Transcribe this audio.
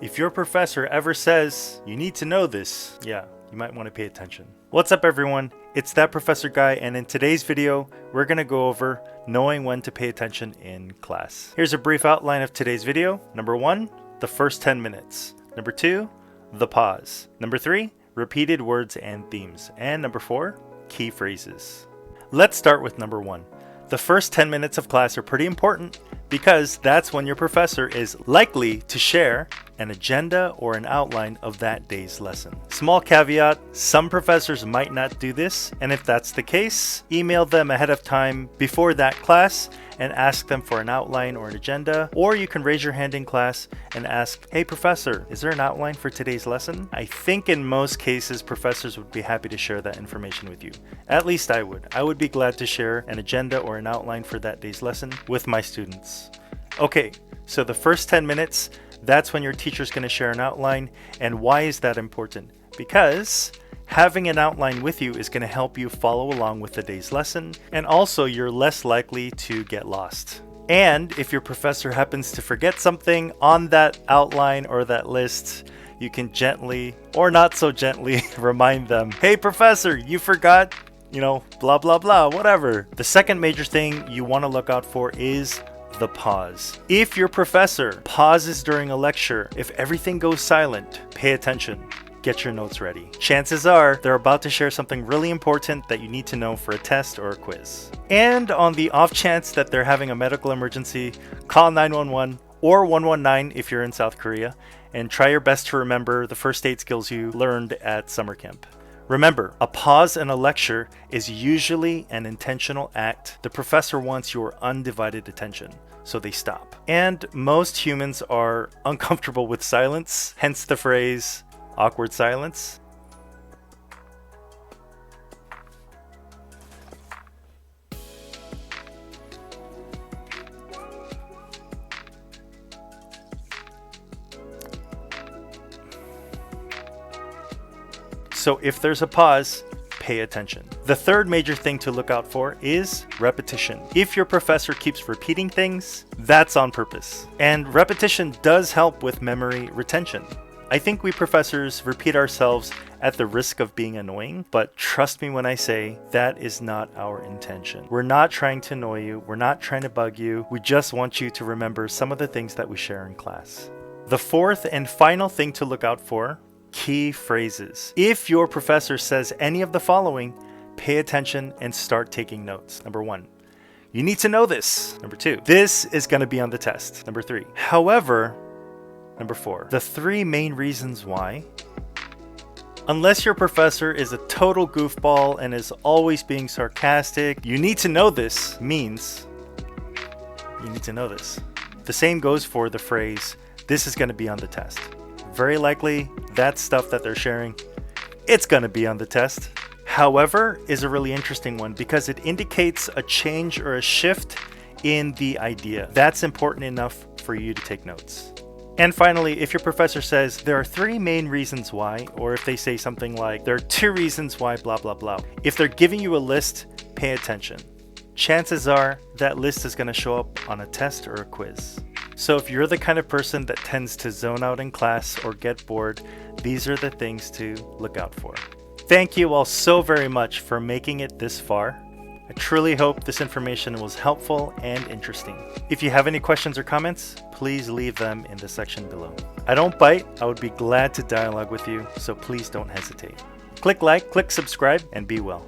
If your professor ever says, you need to know this, yeah, you might want to pay attention. What's up everyone? It's That Professor Guy, and in today's video, we're going to go over knowing when to pay attention in class. Here's a brief outline of today's video. Number 1, the first 10 minutes. Number 2, the pause. Number 3, repeated words and themes. And number 4, key phrases. Let's start with number 1. The first 10 minutes of class are pretty important because that's when your professor is likely to share an agenda or an outline of that day's lesson. Small caveat, some professors might not do this, and if that's the case, email them ahead of time before that class and ask them for an outline or an agenda, or you can raise your hand in class and ask, hey professor, is there an outline for today's lesson? I think in most cases professors would be happy to share that information with you. At least I would. I would be glad to share an agenda or an outline for that day's lesson with my students. Okay, so the first 10 minutes, that's when your teacher's going to share an outline. And why is that important? Because having an outline with you is going to help you follow along with the day's lesson, and also you're less likely to get lost. And if your professor happens to forget something on that outline or that list, you can gently, or not so gently, remind them, hey professor, you forgot, blah, blah, blah, whatever. The second major thing you want to look out for is the pause. If your professor pauses during a lecture, if everything goes silent, pay attention. Get your notes ready. Chances are they're about to share something really important that you need to know for a test or a quiz. And on the off chance that they're having a medical emergency, call 911 or 119 if you're in South Korea, and try your best to remember the first aid skills you learned at summer camp. Remember, a pause in a lecture is usually an intentional act. The professor wants your undivided attention, so they stop. And most humans are uncomfortable with silence, hence the phrase, awkward silence. So if there's a pause, pay attention. The third major thing to look out for is repetition. If your professor keeps repeating things, that's on purpose. And repetition does help with memory retention. I think we professors repeat ourselves at the risk of being annoying, but trust me when I say that is not our intention. We're not trying to annoy you. We're not trying to bug you. We just want you to remember some of the things that we share in class. The fourth and final thing to look out for, key phrases. If your professor says any of the following, pay attention and start taking notes. Number 1, you need to know this. Number 2, this is going to be on the test. Number 3, however. Number 4, the 3 main reasons why. Unless your professor is a total goofball and is always being sarcastic, you need to know this means you need to know this. The same goes for the phrase, this is going to be on the test. Very likely, that stuff that they're sharing, it's going to be on the test. However is a really interesting one because it indicates a change or a shift in the idea. That's important enough for you to take notes. And finally, if your professor says there are 3 main reasons why, or if they say something like there are 2 reasons why blah blah blah, if they're giving you a list, pay attention. Chances are that list is going to show up on a test or a quiz. So if you're the kind of person that tends to zone out in class or get bored, these are the things to look out for. Thank you all so very much for making it this far. I truly hope this information was helpful and interesting. If you have any questions or comments, please leave them in the section below. I don't bite. I would be glad to dialogue with you, so please don't hesitate. Click like, click subscribe, and be well.